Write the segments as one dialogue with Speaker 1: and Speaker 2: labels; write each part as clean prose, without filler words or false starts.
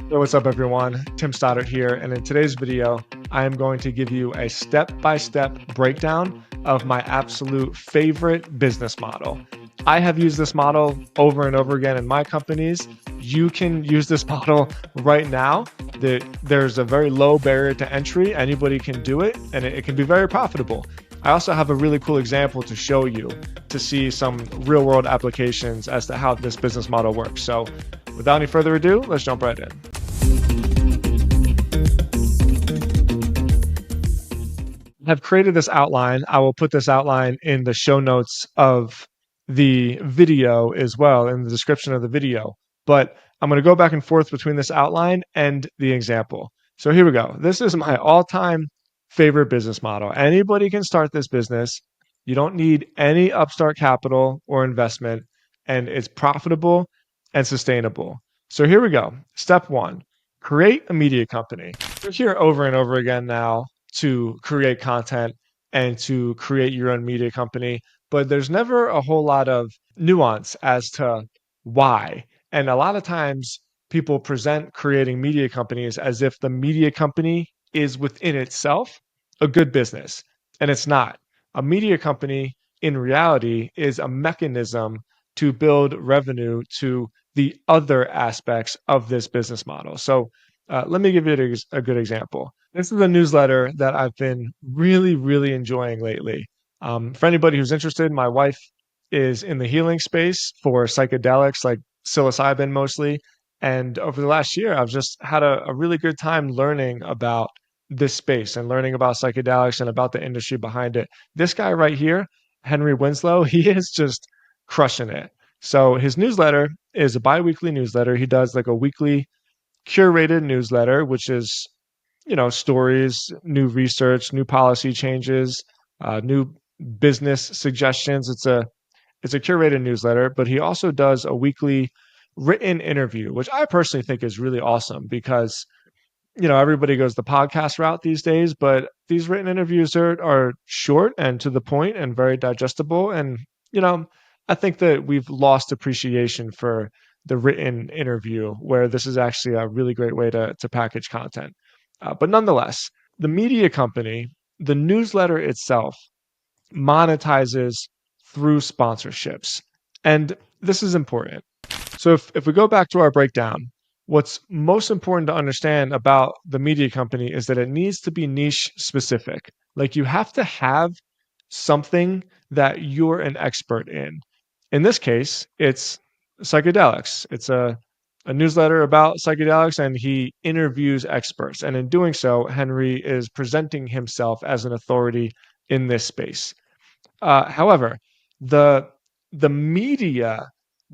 Speaker 1: Hey, what's up, everyone? Tim Stoddard here, and in today's video, I am going to give you a step-by-step breakdown of my absolute favorite business model. I have used this model over and over again in my companies. You can use this model right now. There's a very low barrier to entry. Anybody can do it, and it can be very profitable. I also have a really cool example to show you to see some real-world applications as to how this business model works. So without any further ado, let's jump right in. I've created this outline. I will put this outline in the show notes of the video as well, in the description of the video. But I'm going to go back and forth between this outline and the example. So here we go. This is my all-time favorite business model. Anybody can start this business. You don't need any upstart capital or investment, and it's profitable and sustainable. So here we go. Step one, create a media company. You're here over and over again now to create content and to create your own media company, but there's never a whole lot of nuance as to why. And a lot of times people present creating media companies as if the media company is within itself a good business, and it's not. A media company in reality is a mechanism to build revenue to the other aspects of this business model. So let me give you a good example. This is a newsletter that I've been really enjoying lately. For anybody who's interested, my wife is in the healing space for psychedelics like psilocybin mostly. And over the last year, I've just had a really good time learning about this space and learning about psychedelics and about the industry behind it. This guy right here, Henry Winslow, he is just crushing it. So his newsletter is a bi-weekly newsletter. He does like a weekly curated newsletter, which is, stories, new research, new policy changes, new business suggestions. It's a curated newsletter, but he also does a weekly written interview, which I personally think is really awesome because everybody goes the podcast route these days, but these written interviews are short and to the point and very digestible. And, I think that we've lost appreciation for the written interview, where this is actually a really great way to package content. But nonetheless, the media company, the newsletter itself, monetizes through sponsorships. And this is important. So if we go back to our breakdown, what's most important to understand about the media company is that it needs to be niche specific. Like you have to have something that you're an expert in. In this case, it's psychedelics. It's a newsletter about psychedelics, and he interviews experts. And in doing so, Henry is presenting himself as an authority in this space. However, the the media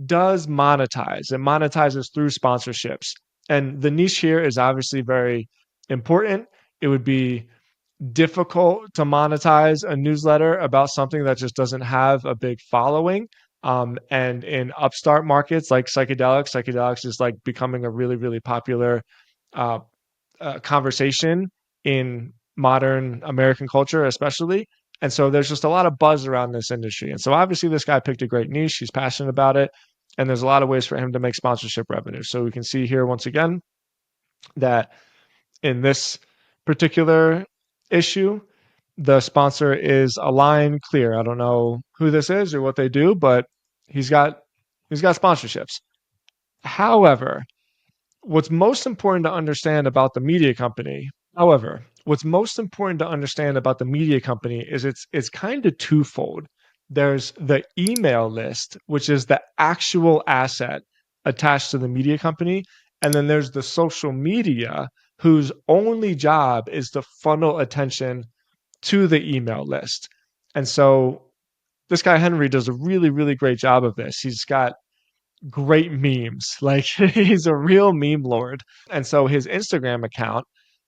Speaker 1: does monetize. It monetizes through sponsorships, and the niche here is obviously very important. It would be difficult to monetize a newsletter about something that just doesn't have a big following. And in upstart markets like psychedelics is like becoming a really popular uh, conversation in modern American culture, especially. And so there's just a lot of buzz around this industry. And so obviously this guy picked a great niche. He's passionate about it. And there's a lot of ways for him to make sponsorship revenue. So we can see here once again that in this particular issue, the sponsor is Align Clear. I don't know who this is or what they do, but he's got sponsorships. However, what's most important to understand about the media company, what's most important to understand about the media company is it's kind of twofold. There's the email list, which is the actual asset attached to the media company, and then there's the social media whose only job is to funnel attention to the email list. And so this guy Henry does a really great job of this. He's got great memes. Like he's a real meme lord. And so his Instagram account,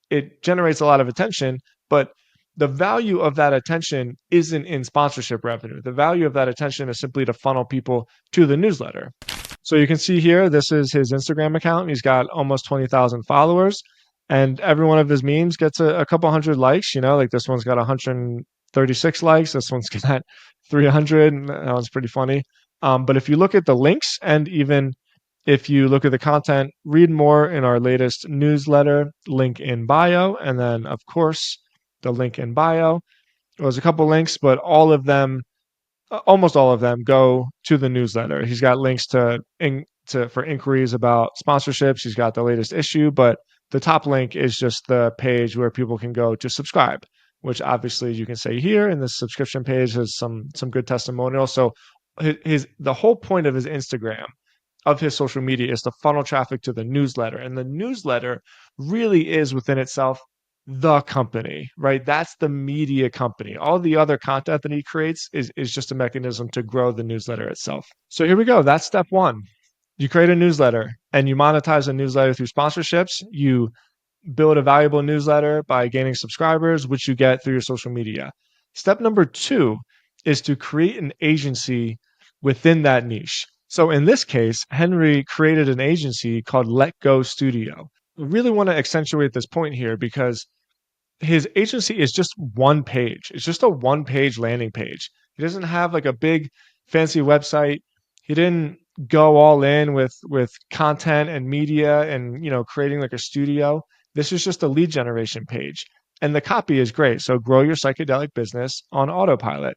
Speaker 1: it generates a lot of attention, but the value of that attention isn't in sponsorship revenue. The value of that attention is simply to funnel people to the newsletter. So you can see here, this is his Instagram account. He's got almost 20,000 followers, and every one of his memes gets a couple hundred likes. Like this one's got 136 likes. This one's got 300. And that one's pretty funny. But if you look at the links and even If you look at the content, read more in our latest newsletter, link in bio. And then, of course, the link in bio. It was a couple links, but all of them, almost all of them, go to the newsletter. He's got links for inquiries about sponsorships. He's got the latest issue, but the top link is just the page where people can go to subscribe, which obviously you can say here. And this subscription page has some good testimonials. So the whole point of his Instagram, of his social media, is to funnel traffic to the newsletter. And the newsletter really is within itself the company, right? That's the media company. All the other content that he creates is just a mechanism to grow the newsletter itself. So here we go. That's step one. You create a newsletter and you monetize a newsletter through sponsorships. You build a valuable newsletter by gaining subscribers, which you get through your social media. Step number two is to create an agency within that niche. So in this case, Henry created an agency called Let Go Studio. I really want to accentuate this point here because his agency is just one page. It's just a one page landing page. He doesn't have like a big fancy website. He didn't go all in with content and media and creating like a studio. This is just a lead generation page. And the copy is great. So grow your psychedelic business on autopilot.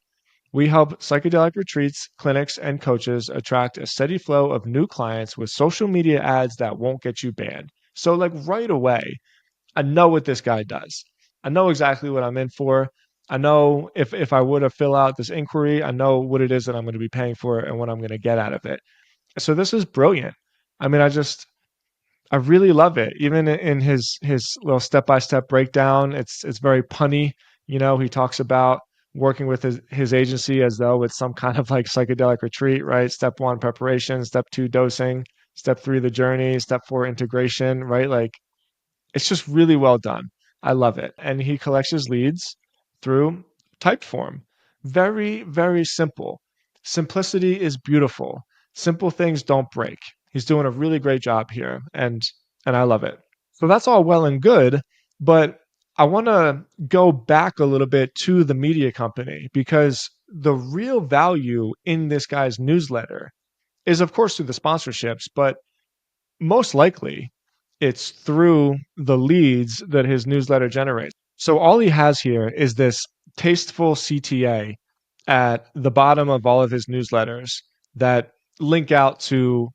Speaker 1: We help psychedelic retreats, clinics, and coaches attract a steady flow of new clients with social media ads that won't get you banned. So like right away, I know what this guy does. I know exactly what I'm in for. I know if I were to fill out this inquiry, I know what it is that I'm going to be paying for and what I'm going to get out of it. So this is brilliant. I mean, I really love it. Even in his little step-by-step breakdown, it's very punny. He talks about working with his agency as though it's some kind of like psychedelic retreat, right? Step one, preparation. Step two, dosing. Step three, the journey. Step four, integration, right? Like it's just really well done. I love it. And he collects his leads through Typeform. Very, very simple. Simplicity is beautiful. Simple things don't break. He's doing a really great job here, and I love it. So that's all well and good, but I want to go back a little bit to the media company because the real value in this guy's newsletter is of course through the sponsorships, but most likely it's through the leads that his newsletter generates. So all he has here is this tasteful CTA at the bottom of all of his newsletters that link out to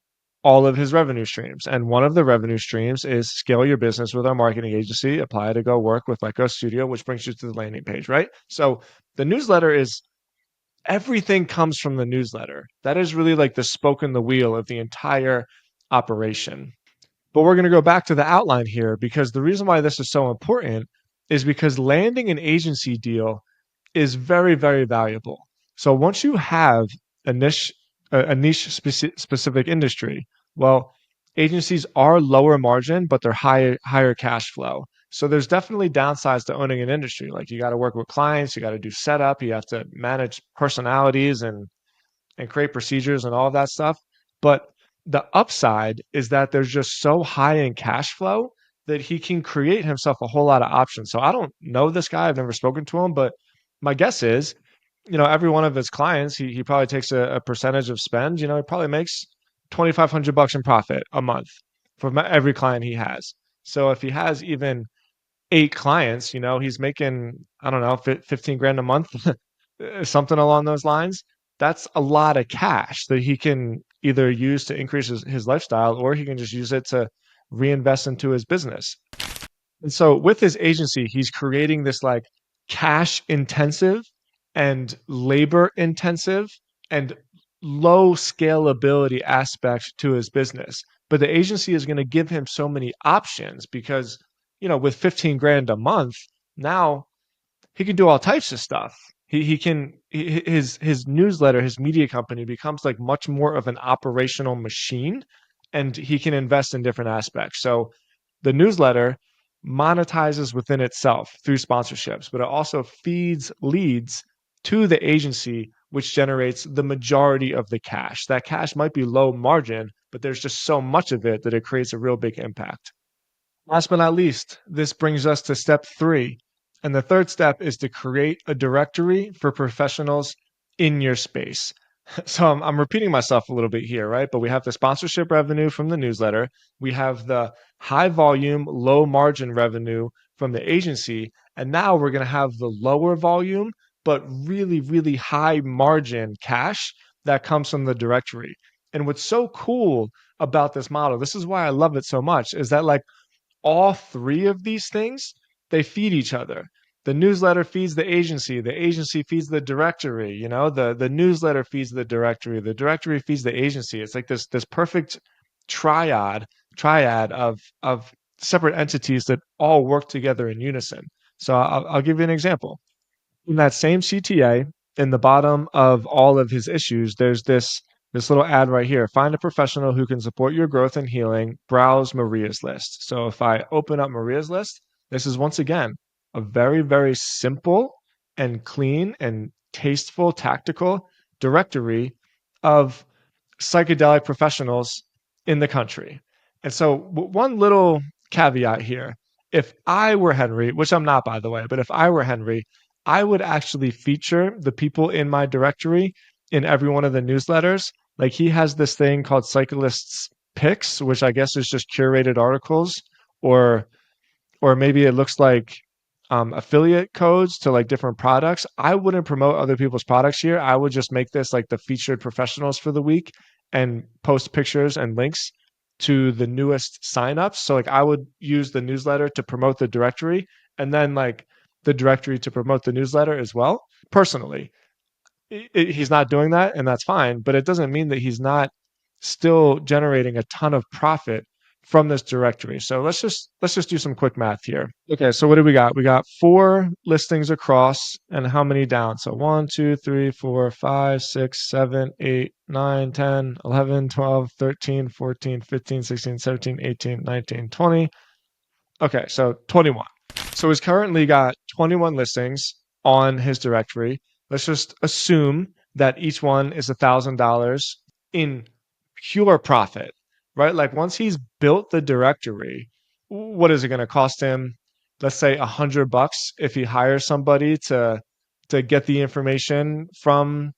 Speaker 1: all of his revenue streams. And one of the revenue streams is scale your business with our marketing agency, apply to go work with Let Go Studio, which brings you to the landing page, right? So the newsletter is everything comes from the newsletter. That is really like the spoke in the wheel of the entire operation. But we're going to go back to the outline here because the reason why this is so important is because landing an agency deal is very, very valuable. So once you have a niche specific industry, well, agencies are lower margin, but they're higher cash flow. So there's definitely downsides to owning an industry. Like you got to work with clients, you got to do setup, you have to manage personalities and create procedures and all of that stuff. But the upside is that there's just so high in cash flow that he can create himself a whole lot of options. So I don't know this guy. I've never spoken to him, but my guess is, every one of his clients, he probably takes a percentage of spend. He probably makes 2,500 bucks in profit a month from every client he has. So if he has even 8 clients, he's making, I don't know, 15 grand a month, something along those lines. That's a lot of cash that he can either use to increase his lifestyle or he can just use it to reinvest into his business. And so with his agency, he's creating this like cash intensive and labor intensive and low scalability aspect to his business. But the agency is going to give him so many options because, with 15 grand a month, now he can do all types of stuff. His newsletter, his media company becomes like much more of an operational machine, and he can invest in different aspects. So the newsletter monetizes within itself through sponsorships, but it also feeds leads to the agency, which generates the majority of the cash. That cash might be low margin, but there's just so much of it that it creates a real big impact. Last but not least, this brings us to step 3. And the third step is to create a directory for professionals in your space. So I'm repeating myself a little bit here, right? But we have the sponsorship revenue from the newsletter. We have the high volume, low margin revenue from the agency. And now we're going to have the lower volume, but really, really high margin cash that comes from the directory. And what's so cool about this model, this is why I love it so much, is that like all three of these things, they feed each other. The newsletter feeds the agency feeds the directory, the newsletter feeds the directory feeds the agency. It's like this perfect triad triad of separate entities that all work together in unison. So I'll give you an example. In that same CTA, in the bottom of all of his issues, there's this little ad right here. Find a professional who can support your growth and healing. Browse Maria's list. So if I open up Maria's list, this is once again a very, very simple and clean and tasteful, tactical directory of psychedelic professionals in the country. And so, one little caveat here, if I were Henry, which I'm not, by the way, but if I were Henry, I would actually feature the people in my directory in every one of the newsletters. Like he has this thing called Cyclists Picks, which I guess is just curated articles, or or maybe it looks like affiliate codes to like different products. I wouldn't promote other people's products here. I would just make this like the featured professionals for the week and post pictures and links to the newest signups. So like I would use the newsletter to promote the directory and then like the directory to promote the newsletter as well. Personally, he's not doing that, and that's fine. But it doesn't mean that he's not still generating a ton of profit from this directory. So let's just do some quick math here. Okay, so what do we got? We got four listings across, and how many down? So 1, 2, 3, 4, 5, 6, 7, 8, 9, 10, 11, 12, 13, 14, 15, 16, 17, 18, 19, 20. Okay, so 21. So he's currently got 21 listings on his directory. Let's just assume that each one is $1,000 in pure profit, right? Like once he's built the directory, what is it going to cost him? Let's say $100 if he hires somebody to get the information from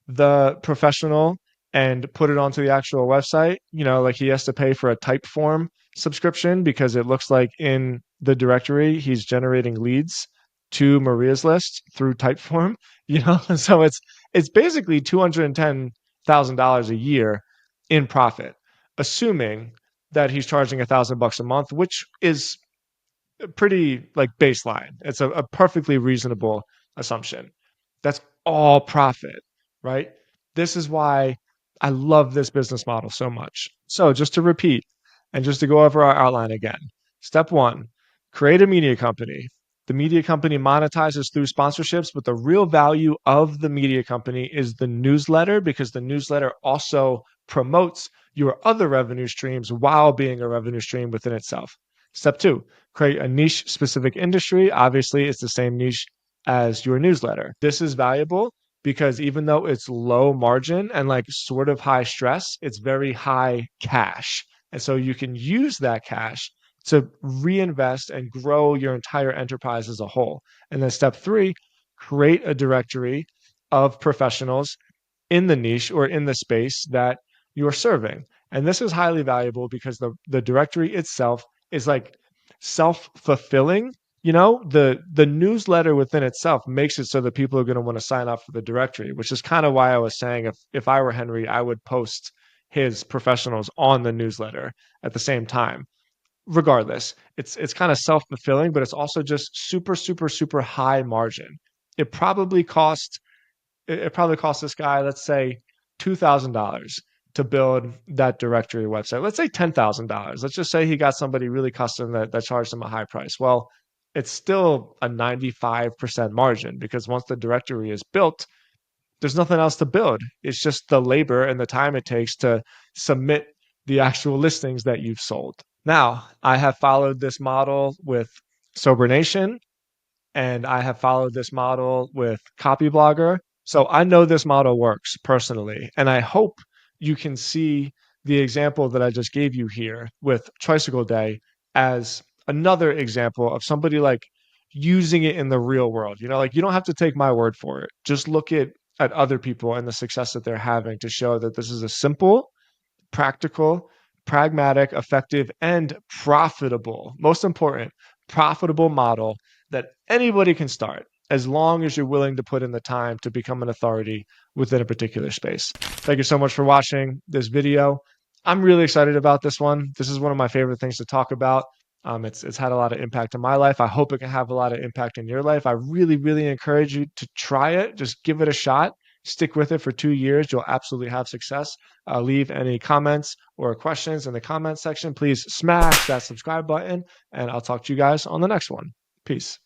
Speaker 1: the professional and put it onto the actual website. Like he has to pay for a type form subscription because it looks like in the directory he's generating leads to Maria's list through Typeform, so it's basically $210,000 a year in profit, assuming that he's charging $1,000 a month, which is pretty like baseline. It's a perfectly reasonable assumption. That's all profit, right? This is why I love this business model so much. So, just to repeat and just to go over our outline again. Step one, create a media company. The media company monetizes through sponsorships, but the real value of the media company is the newsletter because the newsletter also promotes your other revenue streams while being a revenue stream within itself. Step two, create a niche specific industry. Obviously, it's the same niche as your newsletter. This is valuable because even though it's low margin and like sort of high stress, it's very high cash. And so you can use that cash to reinvest and grow your entire enterprise as a whole. And then step three, create a directory of professionals in the niche or in the space that you're serving. And this is highly valuable because the directory itself is like self-fulfilling. The newsletter within itself makes it so that people are going to want to sign up for the directory, which is kind of why I was saying if I were Henry, I would post his professionals on the newsletter at the same time. Regardless, it's kind of self-fulfilling, but it's also just super, super, super high margin. It probably cost it probably cost this guy, let's say, $2,000 to build that directory website. Let's say $10,000. Let's just say he got somebody really custom that charged him a high price. Well, it's still a 95% margin because once the directory is built, there's nothing else to build. It's just the labor and the time it takes to submit the actual listings that you've sold. Now, I have followed this model with Sober Nation and I have followed this model with Copyblogger. So I know this model works personally, and I hope you can see the example that I just gave you here with Tricycle Day as another example of somebody like using it in the real world. Like you don't have to take my word for it. Just look at at other people and the success that they're having to show that this is a simple, practical, pragmatic, effective, and profitable, most important, profitable model that anybody can start as long as you're willing to put in the time to become an authority within a particular space. Thank you so much for watching this video. I'm really excited about this one. This is one of my favorite things to talk about. It's had a lot of impact in my life. I hope it can have a lot of impact in your life. I really, really encourage you to try it. Just give it a shot. Stick with it for 2 years. You'll absolutely have success. Leave any comments or questions in the comment section. Please smash that subscribe button, and I'll talk to you guys on the next one. Peace.